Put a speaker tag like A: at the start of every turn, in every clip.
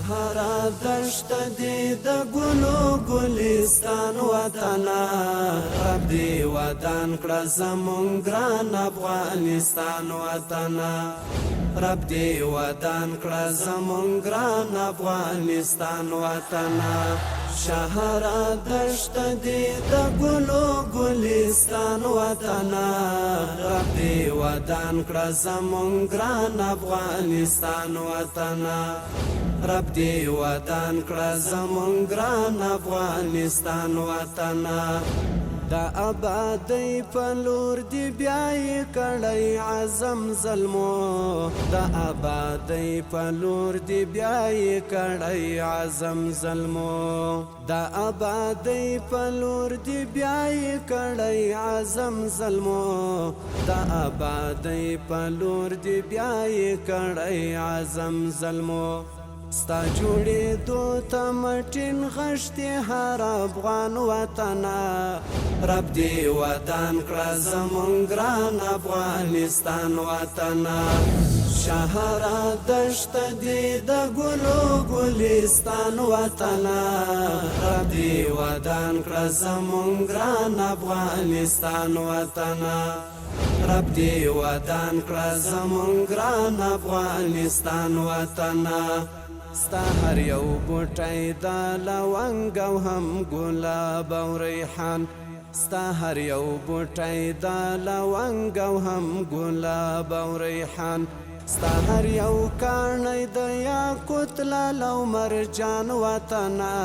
A: شهر دشت دی د ګلو ګلستان وطنا رب دی ودان کړه زمونږ ګران افغانستان وطنا رب دی ودان کړه زمونږ ګران افغانستان وطنا شهر دشت دی د ګلو ګلستان وطنا رب دی ودان کړه زمونږ ګران افغانستان وطنا رب دی ودان کړه زمونږ ګران افغانستان وطنا دا آبادی په لور دی بیاي کړی عزم ظلمو دا آبادی په لور دی بیاي کړی عزم ظلمو دا آبادی په لور دی بیاي کړی عزم ظلمو دا آبادی په لور دی بیاي کړی عزم ظلمو ستا جوړې دو تمټین غشتي هر افغان وطنا رب دی ودان کړه زمونږ ګران افغانستان وطنا شهر دشت دی د ګلو ګلستان وطنا رب دی ودان کړه زمونږ ګران افغانستان وطنا رب دی ودان کړه زمونږ ګران افغانستان وطنا ستا هر یو بوټی د لونګ او هم ګلاب او ریحان ستا هر یو بوټی د لونګ او هم ګلاب او ریحان ستا هر یو کاڼی د یاقوت لعل او مرجان وطنا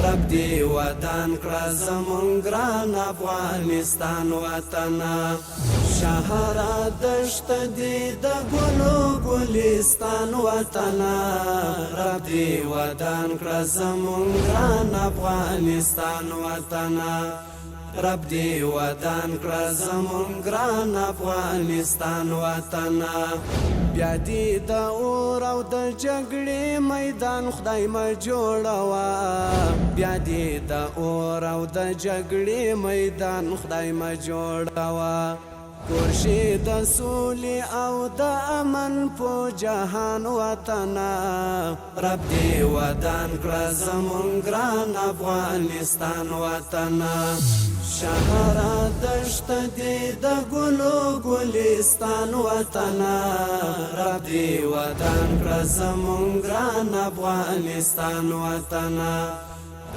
A: رب دی ودان کړه زمونږ ګران افغانستان وطنا شهر دشت دی د ګلو ګلستان وطنا رب دی ودان کړه زمونږ ګران افغانستان وطنا رب دی ودان کړه زمونږ ګران افغانستان وطنا بیا دی د اور او د جګړې میدان خدای ما جوړوه بیا دی د اور او د جګړې میدان خدای ما جوړوه کورشي د سولې او د امن په جهان وطنا رب دی ودان کړه زمونږ ګران افغانستان وطنا شهر دشت دی د ګلو ګلستان وطنا رب دی ودان کړه زمونږ ګران افغانستان وطنا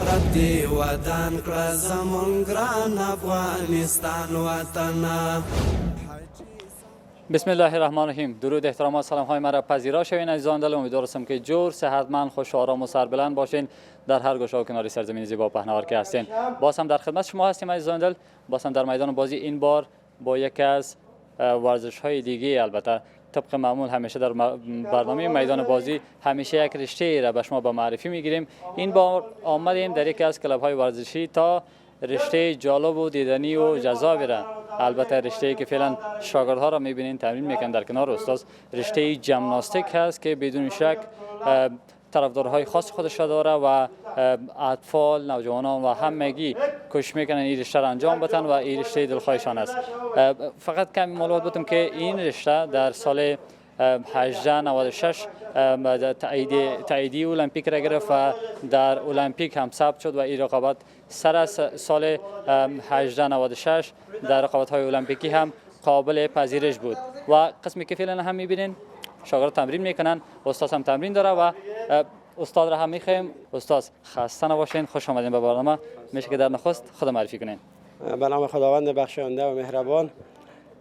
A: رب دی ودان کړه زمونږ ګران افغانستان وطنا
B: بسم الله الرحمن الرحیم. درود، احترامات، سلام های مرا پذیرا شوین عزیزان دل. امیدوارم که جور، صحتمند، خوش و آرام و سربلند باشین در هر گوشه و کناری سرزمین زیبا پهناور که هستین. باز هم در خدمت شما هستیم عزیزان دل. باز هم در میدان بازی این بار با یکی از ورزش های دیگه، البته طبق معمول همیشه در برنامه میدان بازی همیشه یک رشته را به شما به معرفی میگیریم. این بار آمدیم در یکی از کلب های ورزشی تا رشته جالب و دیدنی و جذابی را، البته رشته‌ای که فعلا شاگردها را می‌بینین تمرین میکنن در کنار استاد، رشته ژیمناستیک هست که بدون شک طرفدارهای خاص خودش را داره و اطفال، نوجوانان و همگی کوشش میکنن این رشته را انجام بدن و این رشته دلخواهشان است. فقط کمی معلومات بدم که این رشته در سال 1896 تاییدی المپیک را گرفت و در المپیک هم ثبت شد و این رقابت سر از سال 1896 در رقابت‌های المپیکی هم قابل پذیرش بود و قسمی که فعلا هم می‌بینین شاگرد تمرین میکنن، استاد هم تمرین داره و استاد را هم می‌خوایم. استاد خسته نباشین، خوش آمدین به برنامه. میشه که در نخست خود معرفی کنین.
C: به نام خداوند بخشنده و مهربان،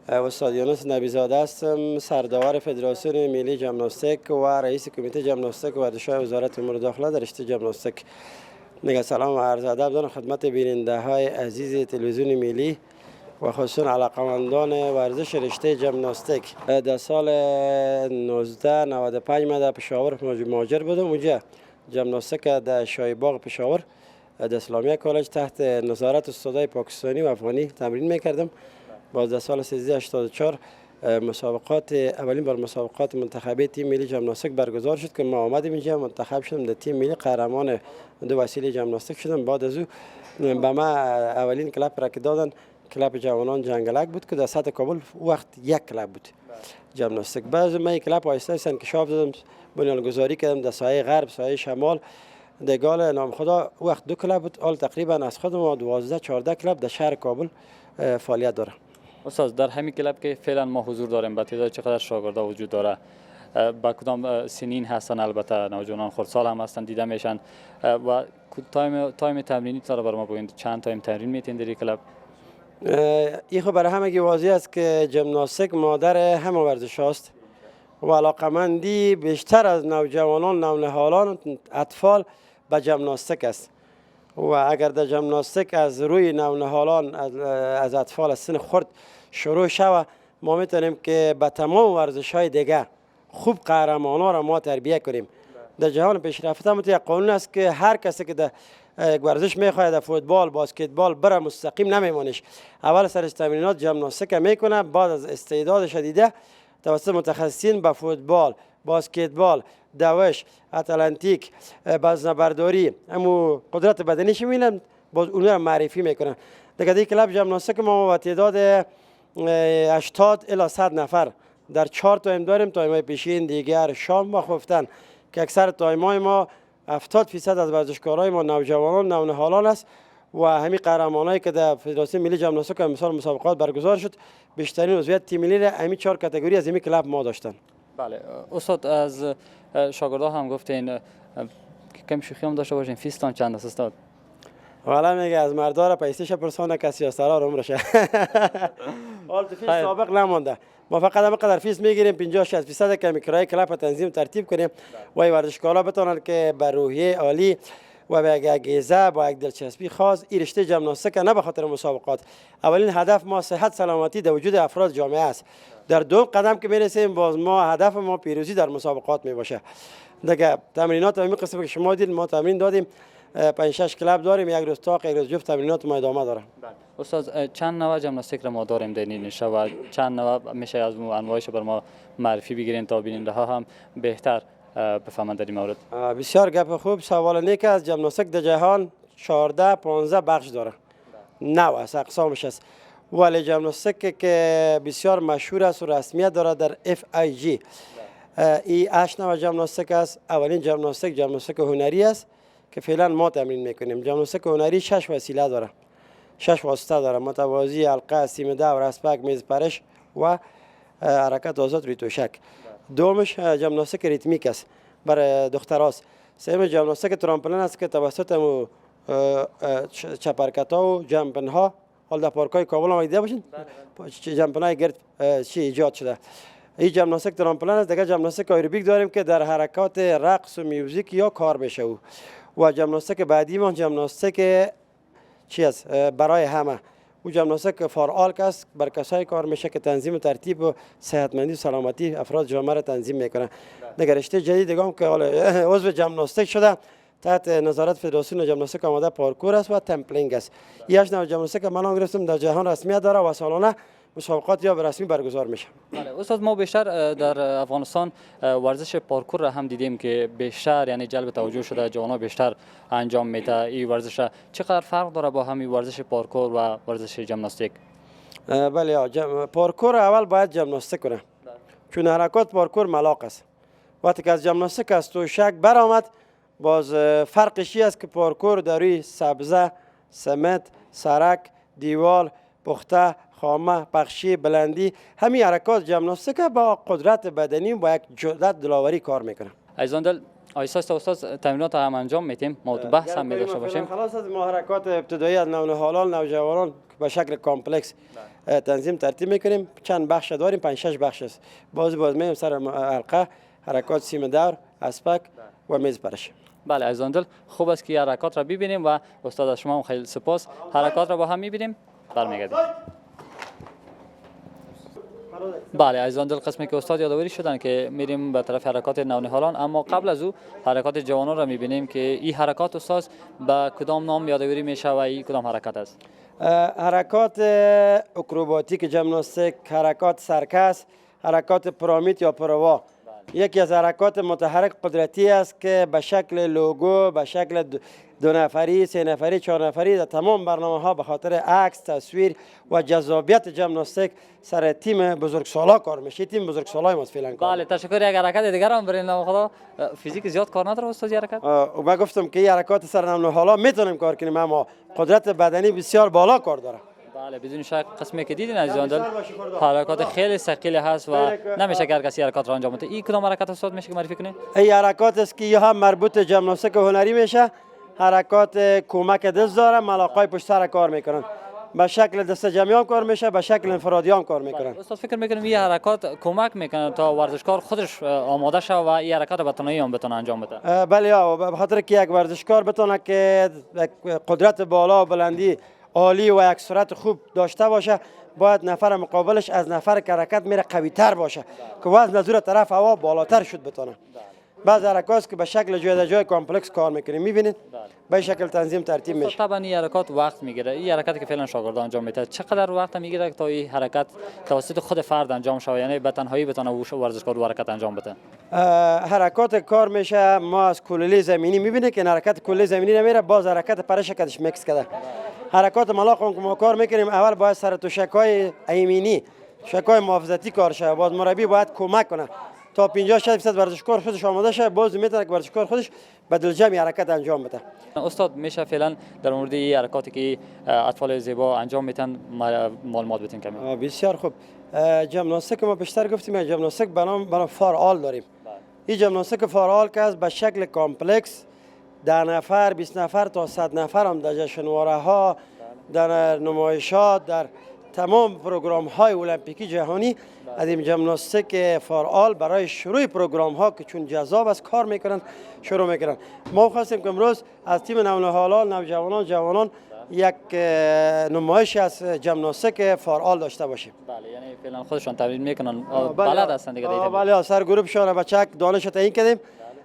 C: استاد یونس نبیزاده هستم، سرداور فدراسیون ملی ژیمناستیک و رئیس کمیته ژیمناستیک ورزش‌های وزارت امور داخله در رشته ژیمناستیک. سلام و عرض ادب دارم خدمت بیننده های عزیز تلویزیون ملی و خصوصا علاقمندان ورزش رشته ژیمناستیک. در سال 1995 من در پشاور مهاجر بودم. اونجا ژیمناستیک در شایباغ پشاور در اسلامیه کالج تحت نظارت استادای پاکستانی و افغانی تمرین میکردم. باز در سال 1384 اولین بار مسابقات منتخبی تیم ملی ژیمناستیک برگزار شد که ما آمدیم اینجا، منتخب شدم در تیم ملی، قهرمان دو وسیله ژیمناستیک شدم. بعد از او به ما اولین کلاب را که دادن کلاب جوانان جنگلک بود که در سطح کابل وقت یک کلاب بود. ژیمناستیک. بعضی من کلاب آیسته است انکشاف دادم، بنیانگذاری کردم در سایه غرب، سایه شمال. دگال نام خدا وقت 2 کلاب بود، حال تقریبا از خودم 12 14 کلاب در شهر کابل فعالیت داره.
B: استاد در همین کلاب که فعلا ما حضور داریم با تعداد چقدر شاگردا وجود داره؟ با کدام سنین هستن؟ البته نوجوانان خردسال هم هستن دیده میشن و تایم تمرینی تا بر ما بگید چند تایم تمرین میتین در کلاب؟
C: این خب برای همه واضح است که ژیمناستیک مادر همه ورزش است و علاقمندی بیشتر از نوجوانان، نونهالان، اطفال به ژیمناستیک است و اگر در ژیمناستیک از روی نونهالان از اطفال از سن خرد شروع شود، ما میتونیم که به تمام ورزش های دیگه خوب قهرمانا را ما تربیت کنیم. در جهان پیشرفته یک قانون است که هر کسی که در ورزش میخواد در فوتبال، باسکتبال بره مستقیم نمیمونش. اول سر تمرینات ژیمناستیک میکنه، بعد از استعدادش دیده توسط متخصصین به فوتبال، باسکتبال، دوش، اتلانتیک، وزنه‌برداری، همو قدرت بدنیش میبینن، باز اون را معرفی میکنن. دیگه کلاب ژیمناستیک ما با تعداد 80 الی 100 نفر در 4 تایم داریم، تایم‌های پیشین، دیگر، شام و خفتن، که اکثر تایم‌های ما 70% از ورزشکارای ما نوجوانان، نونهالان است و همین قهرمانایی که در فدراسیون ملی ژیمناستیک مثال مسابقات برگزار شد، بیشترین عضویت تیم ملی را همین 4 کاتگوری از این کلاب ما داشتن.
B: بله استاد، از شاگردا هم گفتین کم شوخی هم داشته باشین، فیستان چند است استاد؟
C: والا میگه از مردارا پیسش پرسانه کسی استرار عمرشه. حال تو فیس سابق نمونده، ما فقط هم قدر فیس میگیریم 50-60% که کرایه کلاب تنظیم ترتیب کنیم و ورزشکارا بتونن که به روحیه عالی و به یک انگیزه با یک دلچسبی خاص این رشته ژیمناستیک نه به خاطر مسابقات. اولین هدف ما صحت سلامتی در وجود افراد جامعه است. در دوم قدم که میرسیم باز ما هدف ما پیروزی در مسابقات می باشه. دیگه تمرینات همین قسمت که شما دیدین ما تمرین دادیم، 5-6 کلاب داریم، یک روز تاق، یک روز جفت تمرینات ما ادامه داره.
B: استاد چند نوع ژیمناستیک را ما داریم در این نشه و چند نوع میشه از انواعش بر ما معرفی بگیرین تا بیننده ها هم بهتر بفهمند در این مورد؟
C: بسیار گپ خوب، سوال نیک است. ژیمناستیک در جهان 14-15 بخش داره، نوع است، اقسامش است، ولی ژیمناستیک که بسیار مشهور است و رسمیت داره در FIG، این 8 نوع ژیمناستیک است. اولین ژیمناستیک هنری است که فعلا ما تمرین میکنیم. ژیمناستیک هنری 6 وسیله داره، 6 واسطه داره: متوازی، حلقه، سیم دور، اسپک، میز پرش و حرکت آزاد روی توشک. دومش ژیمناستیک ریتمیک است، برای دختراست. سوم ژیمناستیک ترامپولین است که توسط چپرکت ها و جمپن ها، حال در پارک های کابل هم دیده باشین جمپن های گرد ایجاد شده. این ژیمناستیک ترامپولین است. دیگه ژیمناستیک آیروبیک داریم که در حرکات رقص و میوزیک یا کار میشه. و ژیمناستیک بعدی ما ژیمناستیک چی است؟ برای همه. او ژیمناستیک فار آل است، بر کسایی کار میشه که تنظیم و ترتیب و صحتمندی و سلامتی افراد جامعه را تنظیم میکنه. دیگه رشته جدید دیگه هم که عضو ژیمناستیک شده تحت نظارت فدراسیون ژیمناستیک آماده پارکور است و تمپلینگ است. این 8 نوع ژیمناستیک من هم گرفتم در جهان رسمیت داره و سالانه مسابقات یا به رسمی برگزار میشه.
B: بله استاد، ما بیشتر در افغانستان ورزش پارکور را هم دیدیم که بیشتر یعنی جلب توجه شده، جوانان بیشتر انجام میده. این ورزش چقدر فرق داره با همین ورزش پارکور و ورزش ژیمناستیک؟
C: بله پارکور اول باید ژیمناستیک کنه، چون حرکات پارکور ملاق است. وقتی که از ژیمناستیک از توشک برآمد، باز فرقش است که پارکور در روی سبزه، سمت، سرک، دیوال، پخته، خامه، پخشی، بلندی، همین حرکات ژیمناستیک با قدرت بدنی و یک جرأت دلاوری کار میکنه.
B: عزیزان دل، آیستا استاد تمرینات هم انجام میتیم، ما تو بحث هم می‌داشته باشیم.
C: خلاص از ما حرکات ابتدایی از نونهالان، نوجوانان به شکل کامپلکس تنظیم ترتیب میکنیم. چند بخش داریم، 5-6 بخش است. باز میایم سر حلقه، حرکات سیم دور، اسپک و میز پرش.
B: بله عزیزان دل، خوب است که حرکات را ببینیم و استاد از شما خیلی سپاس. حرکات را با هم میبینیم، برمیگردیم. بله عزیزان دل، قسمی که استاد یادآوری شدن که میریم به طرف حرکات نونهالان، اما قبل از او حرکات جوانان را میبینیم که این حرکات استاد به کدام نام یادآوری میشه و این کدام حرکت است؟
C: حرکات اکروباتیک ژیمناستیک، حرکات سرکس، حرکات پیرامید یا پروا. یکی از حرکات متحرک قدرتی است که به شکل لوگو، به شکل دو نفری، سه نفری، چهار نفری در تمام برنامه ها به خاطر عکس، تصویر و جذابیت ژیمناستیک سر تیم بزرگسالا کار میشه. تیم بزرگسالای ما فعلا کار.
B: بله تشکر. یک حرکت دیگر هم برین نام خدا. فیزیک زیاد کار نداره استاد حرکت؟
C: من گفتم که این حرکات سر نمونه حالا میتونیم کار کنیم، اما قدرت بدنی بسیار بالا کار داره.
B: بله بدون شک قسمی که دیدین عزیزان دل حرکات خیلی ثقیل هست و نمیشه که هر کسی حرکات را انجام بده. این کدام حرکت استاد میشه که معرفی کنید؟
C: این حرکات است که هم مربوط ژیمناستیک هنری میشه، حرکات کمک دست داره، ملاقای پشت سر کار میکنن. به شکل دست جمعی هم کار میشه، به شکل انفرادی هم کار میکنن.
B: استاد فکر میکنم این حرکات کمک میکنه تا ورزشکار خودش آماده شه و این حرکات به تنهایی هم بتونه انجام بده.
C: بله به خاطر که یک ورزشکار بتونه که قدرت بالا و بلندی عالی و یک سرعت خوب داشته باشه، باید نفر مقابلش از نفر که حرکت میره قوی تر باشه که وزن از اون طرف هوا بالاتر شد بتونه. بعض حرکات که به شکل جای جای کامپلکس کار میکنیم میبینید به شکل تنظیم ترتیب میشه.
B: طبعا این حرکات وقت میگیره. این حرکتی که فعلا شاگردان انجام میده چقدر وقت میگیره تا این حرکت توسط خود فرد انجام شه، یعنی به تنهایی بتونه ورزشکار حرکت انجام بده؟
C: حرکات کار میشه ما از کلوله زمینی میبینید که حرکت کلوله زمینی نمیره، باز حرکت پرش کدش میکس کرده. حرکات ملاق که ما کار میکنیم اول باید سر توشکای ایمنی، توشکای محافظتی کار شه، باز مربی باید کمک کنه تا 50-60% ورزشکار خودش آماده شه، باز میتونه که ورزشکار خودش بدل جمعی حرکت انجام بده.
B: استاد میشه فعلا در مورد این حرکاتی که اطفال زیبا انجام میتن معلومات بتین کمی؟
C: بسیار خوب. ژیمناستیک ما بیشتر گفتیم ژیمناستیک بنام فعال داریم. این ژیمناستیک فعال که از به شکل کامپلکس 10 نفر 20 نفر تا 100 نفر هم در جشنواره ها، در نمایشات، در تمام پروگرام های المپیکی جهانی از این ژیمناستیک فعال برای شروع پروگرام ها که چون جذاب است کار میکنن شروع میکنن. ما خواستیم که امروز از تیم نوجوانان جوانان یک نمایش از ژیمناستیک فعال داشته باشیم.
B: بله یعنی فعلا خودشان تمرین میکنن، بلد هستن دیگه.
C: بله سر گروهشان بچه‌ها دانش تعیین کردیم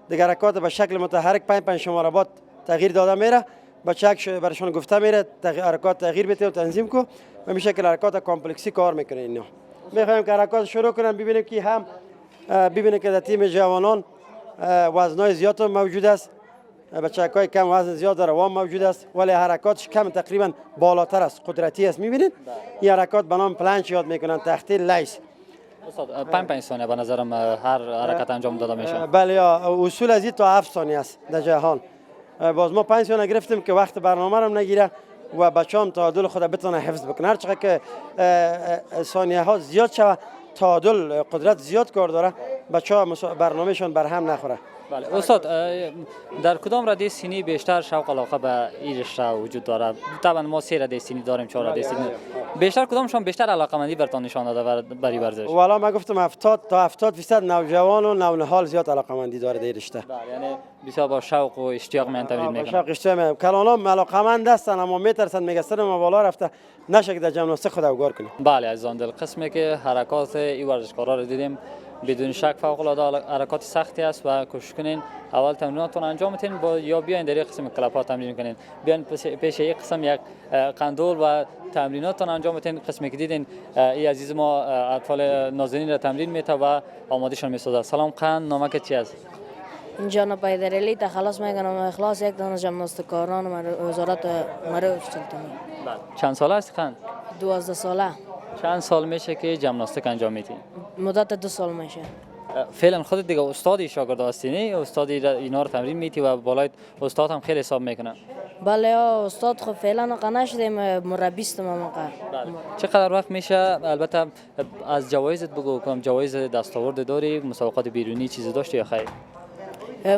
C: دیگه. حرکات به شکل متحرک 5 شماره‌ات تغییر داده میره، بچه‌ها برشان گفته میره حرکات تغییر بده و تنظیم کو و به شکل حرکات کامپلکسی کار میکنه. اینا میخوایم که حرکات شروع کنن. ببینیم که هم ببینید که در تیم جوانان وزنای زیاد موجود است، بچه‌های کم وزن زیاد داره و موجود است، ولی حرکاتش کم تقریبا بالاتر است، قدرتی است. میبینید این حرکات به نام پلنچ یاد میکنن، تختی لیس.
B: استاد 5 ثانیه به نظرم هر حرکت انجام داده میشه.
C: بله اصول از این تا 7 ثانیه است در جهان. باز ما 5 ثانیه گرفتیم که وقت برنامه رو نگیره و بچه‌ام تعادل خود بتونه حفظ بکنه. هر چقدر که ثانیه ها زیاد شود تعادل قدرت زیاد کار داره، بچه‌ها برنامهشون برهم نخوره.
B: بله استاد در کدام رده سنی بیشتر شوق علاقه به این رشته وجود داره؟ طبعا ما 3 رده سنی داریم، 4 رده سنی. بیشتر کدامشان بیشتر علاقه‌مندی برتان نشان داده برای ورزش؟
C: والا من گفتم 70 تا 70% نوجوان و نونهال زیاد علاقه‌مندی داره در رشته.
B: بله یعنی بسیار با شوق و اشتیاق من تمرین میکنن.
C: شوق اشتیاق کلانام علاقه‌مند هستن اما میترسن میگه سر ما بالا رفته نشه که در ژیمناستیک خود اوگار کنیم.
B: بله عزیزان دل قسمی که حرکات این ورزشکارا رو دیدیم بدون شک فوق العاده حرکات سختی است و کوشش کنین اول تمریناتون انجام بدین یا بیاین در یک قسم کلاب ها تمرین کنین، بیاین پیش یک قسم یک قندول و تمریناتون انجام بدین. قسمی که دیدین این عزیز ما اطفال نازنین را تمرین میته و آمادهشون میسازه. سلام قند، نامک چی است؟
D: جناب پیدرعلی تخلص میکنم اخلاص یک دانه ژیمناستیکاران وزارت معارف سلطانی.
B: چند ساله است قند؟
D: 12 ساله.
B: چند سال میشه که ژیمناستیک انجام میدین؟
D: مدت 2 سال میشه.
B: فعلا خودت دیگه استادی شاگرد هستی، نه استادی اینا رو تمرین میتی و بالای استاد هم خیلی حساب میکنه؟
D: بله استاد خب فعلا قناع شدیم مربی است ما.
B: چقدر وقت میشه؟ البته از جوایزت بگو کم، جوایز دستاورد داری؟ مسابقات بیرونی چیزی داشتی یا خیر؟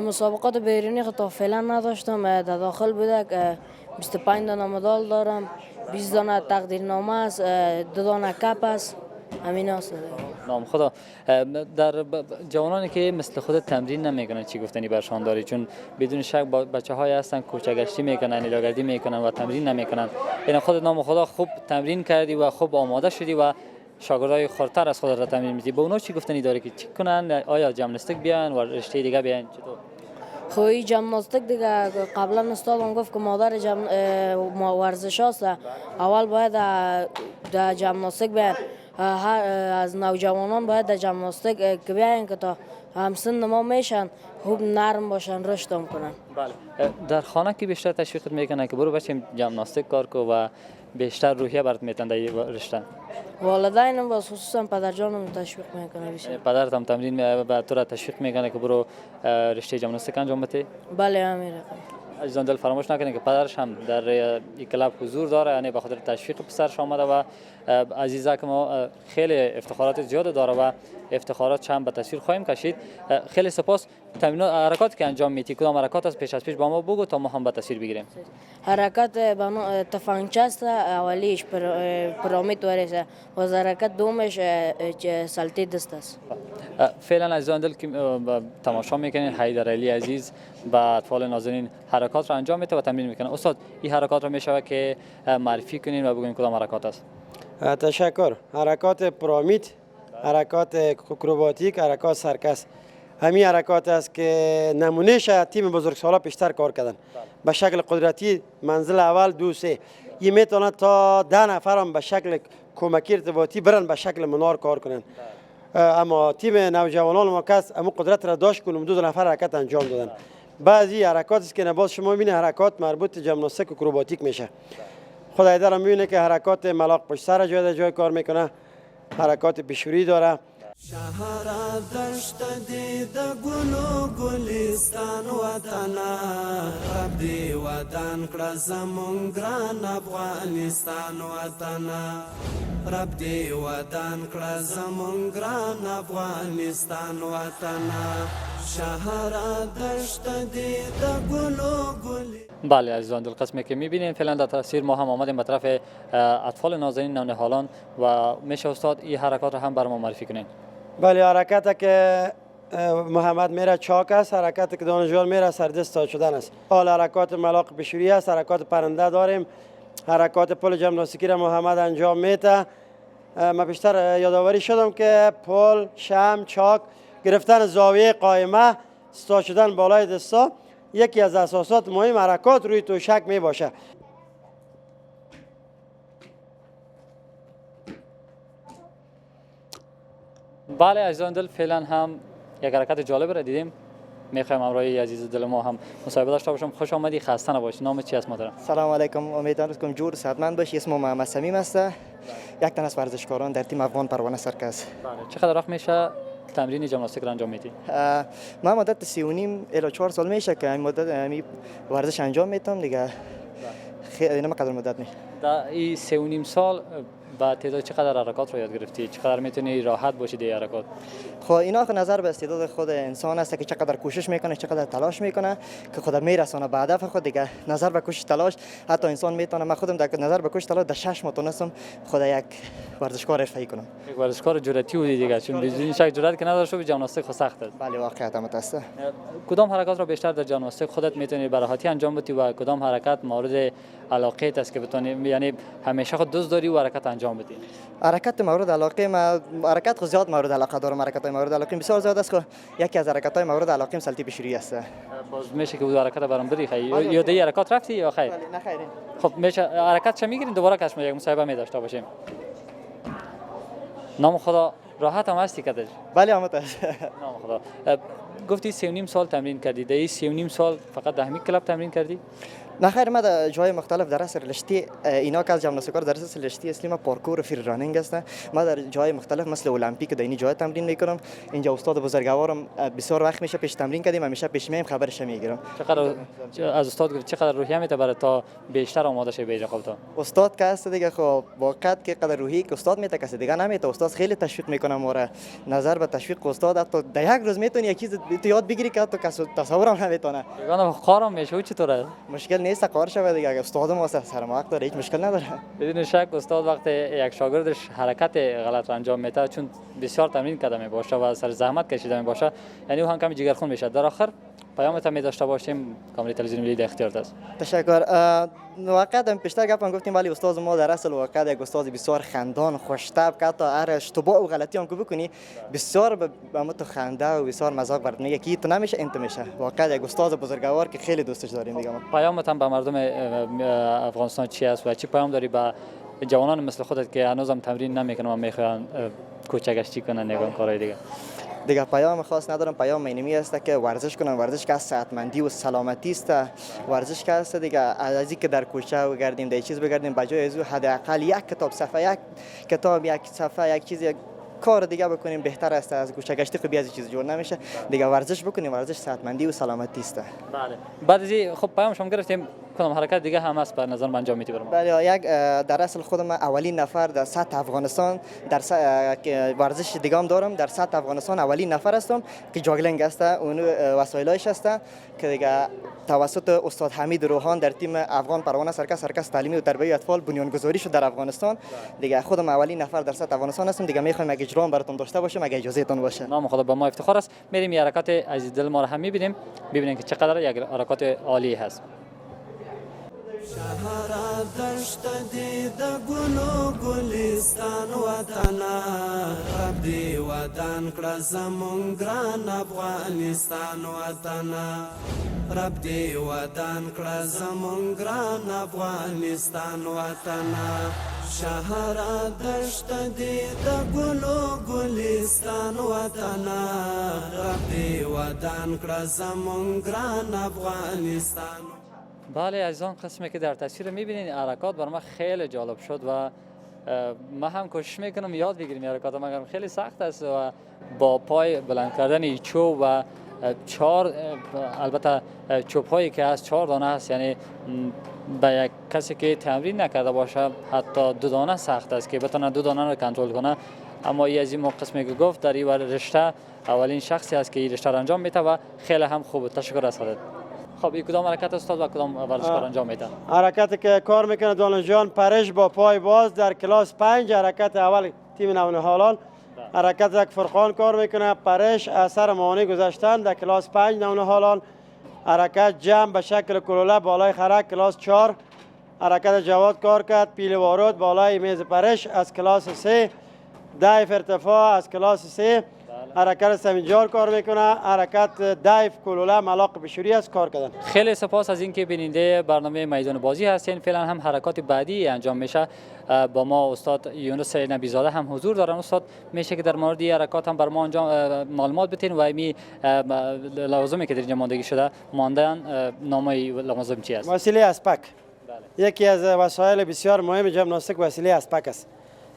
D: مسابقات بیرونی تا فعلا نداشتم. در داخل بوده که 25 دانه مدال دارم، 20 دانه تقدیرنامه است، 2 دانه کپ است. همین است.
B: نام خدا. در جوانانی که مثل خودت تمرین نمیکنن چی گفتنی برشان داری؟ چون بدون شک بچه‌های هستن کوچه‌گشتی میکنن، نیلاگردی میکنن و تمرین نمیکنن. یعنی خودت نام خدا خوب تمرین کردی و خوب آماده شدی و شاگردای خردتر از خودت را تمرین میدی. به اونا چی گفتنی داری که چی کنن؟ آیا ژیمناستیک بیان و رشته دیگه بیان؟ چطور؟
D: خب این ژیمناستیک دیگه قبلا استادم گفت که مادر ورزش است. اول باید در ژیمناستیک بیان، از نوجوانان باید در ژیمناستیک بیاین که تا همسن ما میشن خوب نرم باشن رشد هم کنن.
B: بله. در خانه که بیشتر تشویقت میکنه که برو بچه ژیمناستیک کار کو و بیشتر روحیه برات میتن در این رشته؟
D: والدینم باز خصوصا پدرجانم تشویق میکنه بیشتر.
B: پدرت هم تمرین و تو را تشویق میکنه که برو رشته ژیمناستیک انجام بده؟
D: بله همین رقم.
B: عزیزان دل فراموش نکنید که پدرش هم در این کلاب حضور داره، یعنی به خاطر تشویق پسرش آمده و عزیزک ما خیلی افتخارات زیاد داره و افتخارات چند به تصویر خواهیم کشید. خیلی سپاس. تمرینات حرکاتی که انجام میدی کدام حرکات از پیش با ما بگو تا ما هم به تصویر بگیریم.
D: حرکت تفنگچه است، اولیش پیرامید وریسه و حرکت دومش سلطه دست است.
B: فعلا عزیزان دل که تماشا میکنین حیدر علی عزیز با اطفال نازنین حرکات را انجام میده و تمرین میکنه. استاد این حرکات را میشود که معرفی کنین و بگوین کدام حرکات است؟
C: تشکر. حرکات پیرامید، حرکات اکروباتیک، حرکات سرکس، همین حرکات است که نمونهش تیم بزرگسالا پیشتر کار کردن به شکل قدرتی. منزل اول 2 3 این میتونه تا 10 نفر هم به شکل کمکی ارتباطی برن به شکل منار کار کنن. اما تیم نوجوانان ما کس امو قدرت را داشت کنم 2 نفر حرکت انجام دادن. بعضی حرکات است که نباز شما ببینید حرکات مربوط ژیمناستیک و اکروباتیک میشه. خدای داره میبینه که حرکات ملاق پشت سر جای کار میکنه، حرکات پیشوری داره.
A: شهر دشت دی د ګلو ګلستان وطنا رب دی وطن کړه زمونږ ګران افغانستان وطنا رب دی وطن کړه زمونږ ګران افغانستان وطنا شهر دشت دی د ګلو ګل.
B: بله عزیزان دل قسمی که میبینیم فعلا در تصویر ما هم آمدیم به طرف اطفال نازنین نونهالان و میشه استاد این حرکات را هم بر ما معرفی کنین؟
C: بله. حرکت که محمد میره چاک است، حرکت که دانشجویان میره سردست شدن است. حال حرکات ملاق پیشوری است، حرکات پرنده داریم، حرکات پل ژیمناستیکی را محمد انجام میده. من بیشتر یادآوری شدم که پل، شم، چاک، گرفتن زاویه قائمه، ستا شدن بالای دستا یکی از اساسات مهم حرکات روی توشک می باشه.
B: بله عزیزان دل فعلا هم یک حرکت جالب را دیدیم. میخوایم همراه عزیز دل ما هم مصاحبه داشته باشم. خوش آمدی، خسته نباشی. نام چی است محترم؟
E: سلام علیکم، امیدوارم که جور صحتمند باشی. اسمم محمد صمیم است. یک تن از ورزشکاران در تیم افغان پروانه سرکس.
B: بله. چقدر وقت میشه تمرین ژیمناستیک را انجام میدی؟
E: من مدت 3.5 الی 4 سال میشه که این مدت ورزش انجام میتم دیگه. خیلی نمی‌قدر مدت میشه.
B: در این 3.5 سال با تعداد چقدر حرکات رو یاد گرفتی؟ چقدر میتونی راحت باشی در حرکات؟
E: خب اینا خود نظر به استعداد خود انسان است که چقدر کوشش میکنه، چقدر تلاش میکنه که خود میرسونه به هدف خود دیگه. نظر به کوشش تلاش حتی انسان میتونه. من خودم در نظر به کوشش تلاش در 6 ماه تونستم خود یک ورزشکار حرفه‌ای کنم.
B: یک ورزشکار جرأتی بودی دیگه، چون بدون شک جرأت که نداشته به ژیمناستیک خود سخت است.
E: بله واقعا متاسفم.
B: کدام حرکات را بیشتر در ژیمناستیک خودت میتونی به راحتی انجام بدی و کدام حرکت مورد علاقه است که بتونی، یعنی همیشه خود دوست داری و حرکت انجام بدی؟
E: حرکت مورد علاقه ما، حرکت خود زیاد مورد علاقه دارم. حرکت مورد علاقه بسیار زیاد است که یکی از حرکت های مورد علاقه سلطه پیشوری است.
B: باز میشه که حرکت برام بدی خیلی یا دی حرکت رفتی یا خیر؟
E: نه خیر.
B: خب میشه حرکت چه میگیریم دوباره کاش یک مصاحبه می داشته باشیم. نام خدا راحت هم هستی کدش؟
E: بله آمده.
B: نام خدا. گفتی 3.5 سال تمرین کردی. در این 3.5 سال فقط در همین کلاب تمرین کردی؟
E: نه خیر، ما در جای مختلف در اثر رشته اینا که از ژیمناستیکار در اثر رشته اصلی ما پارکور و فری رانینگ است. ما در جای مختلف مثل المپیک در این جای تمرین میکنم. اینجا استاد بزرگوارم بسیار وقت میشه پیش تمرین کردیم، همیشه پیش میام خبرش میگیرم.
B: چقدر از استاد گفت چقدر روحیه میته برای تا بیشتر آماده شه به خودت؟
E: استاد که است دیگه خب واقعا که قدر روحی که استاد میته کسی دیگه نمیته. استاد خیلی تشویق میکنه ما را. نظر به تشویق استاد حتی در یک روز میتونی یک چیز یاد بگیری که تو کس تصورم نمیتونه.
B: یگانه قارم میشه چطوره؟
E: مشکل نیست قار شود دیگه. استادم واسه سرمایه داره، هیچ مشکل نداره.
B: بدون شک استاد وقتی یک شاگردش حرکت غلط انجام میده چون بسیار تمرین کرده می باشه و سر زحمت کشیده می باشه، یعنی او هم کمی جگرخون میشه. در آخر پیامت هم داشته باشیم. کاملی تلویزیون ملی در اختیارت است.
E: تشکر. واقعا پیشتر گفتم گفتیم ولی استاد ما در اصل واقعا یک استاد بسیار خندان خوش‌طبع که حتی هر اشتباه و غلطی هم که بکنی بسیار به تو خنده و بسیار مذاق برات میگه که تو نمیشه انت میشه. واقعا یک استاد بزرگوار که خیلی دوستش داریم دیگه.
B: پیامت هم به مردم افغانستان چی است و چی پیام داری به جوانان مثل خودت که هنوزم تمرین نمیکنن و میخوان کوچه گشتی کنن نگاه کارهای دیگه؟
E: دیگه پیام خاص ندارم. پیام اینمی است که ورزش کنن. ورزش که صحتمندی و سلامتی است. ورزش که است دیگه از اینکه در کوچه بگردیم در چیز بگردیم بجای از حداقل یک کتاب صفحه یک صفحه یک چیز کار دیگه بکنیم بهتر است. از گوشه گشتی خب از چیز جور نمیشه. دیگه ورزش بکنیم. ورزش صحتمندی و سلامتی است.
B: بله. بعد از این خب پیام شما گرفتیم کدام حرکت دیگه هم هست به نظر من انجام میدی برام؟
E: بله یک در اصل خودم اولین نفر در سطح افغانستان در ورزش دیگه هم دارم. در سطح افغانستان اولین نفر هستم که جاگلینگ است. اون وسایلش است که دیگه توسط استاد حمید روحان در تیم افغان پروانه سرکس تعلیمی و تربیتی اطفال بنیانگذاری شد در افغانستان. دیگه خودم اولین نفر در سطح افغانستان هستم. دیگه میخوایم اگه اجرام براتون داشته باشم اگه اجازه تون باشه.
B: نام خدا به ما افتخار است. میریم این حرکت عزیز دل ما را هم میبینیم ببینیم که چقدر یک حرکت عالی هست.
A: شهر دشت دی د ګلو ګلستان وطنا رب دی ودان کړه زمونږ ګران افغانستان وطنا رب دی ودان کړه زمونږ ګران افغانستان وطنا شهر دشت دی د ګلو ګلستان وطنا رب دی ودان کړه زمونږ ګران افغانستان.
B: بله عزیزان قسمی که در تصویر میبینید حرکات برای من خیلی جالب شد و من هم کوشش میکنم یاد بگیرم این حرکات مگر خیلی سخت است و با پای بلند کردن چوب و چهار البته چوب هایی که از 4 دانه است یعنی به یک کسی که تمرین نکرده باشه حتی 2 دانه سخت است که بتونه 2 دانه رو کنترل کنه. اما این از این قسمی که گفت در این رشته اولین شخصی است که این رشته را انجام میده و خیلی هم خوبه. تشکر از حضرت. خب این کدام حرکت استاد و کدام ورزشکار انجام میده؟
C: حرکتی که کار میکنه دانشجویان پرش با پای باز در کلاس 5 حرکت اول تیم نونهالان. حرکت یک فرقان کار میکنه پرش اثر مانی گذاشتن در کلاس 5 نونهالان. حرکت جمع به شکل کلوله بالای خرک کلاس 4. حرکت جواد کار کرد پیل وارود بالای میز پرش از کلاس 3. دایف ارتفاع از کلاس 3. حرکت سمینجار کار میکنه. حرکت دایف کلوله ملاق بشوری است کار کردن.
B: خیلی سپاس از اینکه بیننده برنامه میدان بازی هستین. فعلا هم حرکات بعدی انجام میشه. با ما استاد یونس نبیزاده هم حضور دارن. استاد میشه که در مورد این حرکات هم بر ما معلومات بتین و می لوازمی که در اینجا ماندگی شده ماندن نامه لوازم چی است؟
C: وسیله اسپک. یکی از وسایل بسیار مهم ژیمناستیک وسیله اسپک است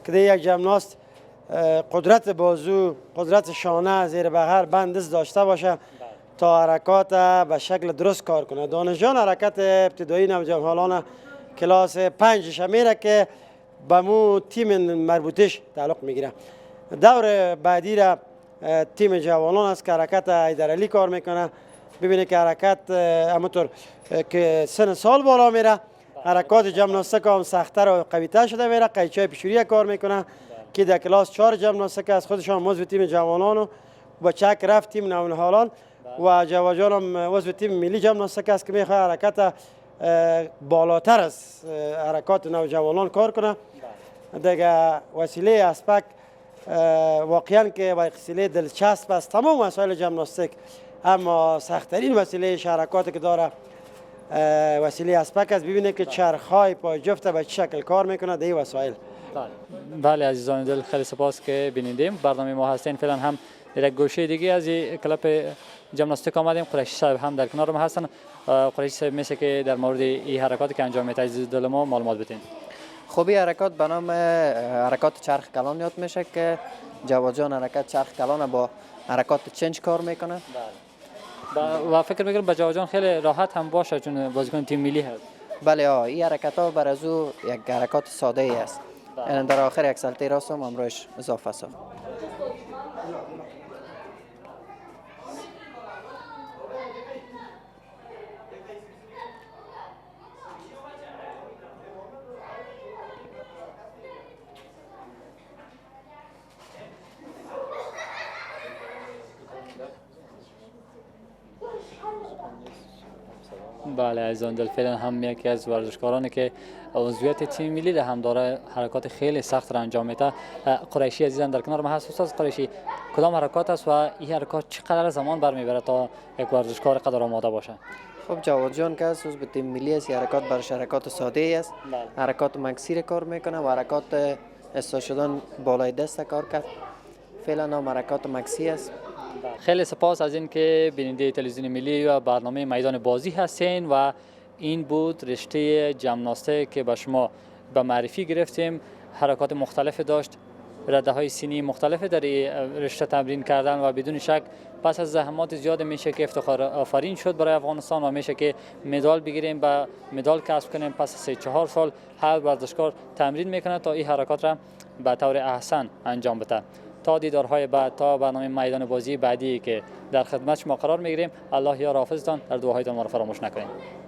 C: که یک ژیمناست قدرت بازو، قدرت شانه، زیر بغل، بندز داشته باشه تا حرکات به شکل درست کار کنه. دانشجویان حرکت ابتدایی نوجوانان کلاس 5 میره که به مو تیم مربوطش تعلق میگیره. دور بعدی را تیم جوانان است که حرکت حیدرعلی کار میکنه. ببینید که حرکت همونطور که سن سال بالا میره حرکات ژیمناستیک هم سخت‌تر و قوی‌تر شده میره. قیچی پیشوری کار میکنه که در کلاس 4 ژیمناستیک از خودشان عضو تیم جوانان و با چک رفت تیم نونهالان و جواجان هم عضو تیم ملی ژیمناستیک است که میخواد حرکت بالاتر از حرکات نوجوانان کار کنه. دیگه وسیله اسپک واقعا که وسیله دلچسب است تمام وسایل ژیمناستیک، اما سخت‌ترین وسیله حرکاتی که داره وسیله اسپک است. ببینید که چرخ‌های پای جفت به چه شکل کار میکنه در این وسایل.
B: بله عزیزان دل خیلی سپاس که بینیدیم برنامه ما هستین. فعلا هم در یک گوشه دیگه از این کلپ ژیمناستیک آمدیم. قریشی صاحب هم در کنار ما هستن. قریشی صاحب میشه که در مورد این حرکاتی که انجام میده عزیز دل ما معلومات بدین.
F: خب این حرکات به نام حرکات چرخ کلان یاد میشه که جواد جان حرکت چرخ کلان با حرکات چنج کار میکنه.
B: و فکر میکنم به جواد جان خیلی راحت هم باشه چون بازیکن تیم ملی هست.
F: بله این حرکت ها بر از او یک حرکات ساده ای است. در آخر یک سلطه راست هم امروش اضافه است.
B: بله عزیزان دل فعلا هم یکی از ورزشکارانی که عضویت تیم ملی را هم داره حرکات خیلی سخت را انجام میده. قریشی عزیزم در کنار ما هست. استاد قریشی کدام حرکات است و این حرکات چقدر زمان برمیبره تا یک ورزشکار قدر آماده باشه؟
F: خب جواد جان که است به تیم ملی است. حرکات برش حرکات ساده ای است. حرکات مکسیر کار میکنه و حرکات استا شدن بالای دست کار کرد. فعلا هم حرکات مکسی است
B: خیلی سپاس از اینکه بیننده تلویزیون ملی و برنامه میدان بازی هستین و این بود رشته ژیمناستیک که به شما به معرفی گرفتیم. حرکات مختلف داشت، رده‌های سینی مختلف در رشته تمرین کردن و بدون شک پس از زحمات زیاد میشه که افتخار آفرین شد برای افغانستان و میشه که مدال بگیریم و مدال کسب کنیم. پس از 3-4 سال هر ورزشکار تمرین میکنه تا این حرکات را به طور احسن انجام بده. تا دیدارهای بعد، تا برنامه میدان بازی بعدی که در خدمت شما قرار میگیریم، الله یار حافظتان، در دعاهایتان ما را فراموش نکنید.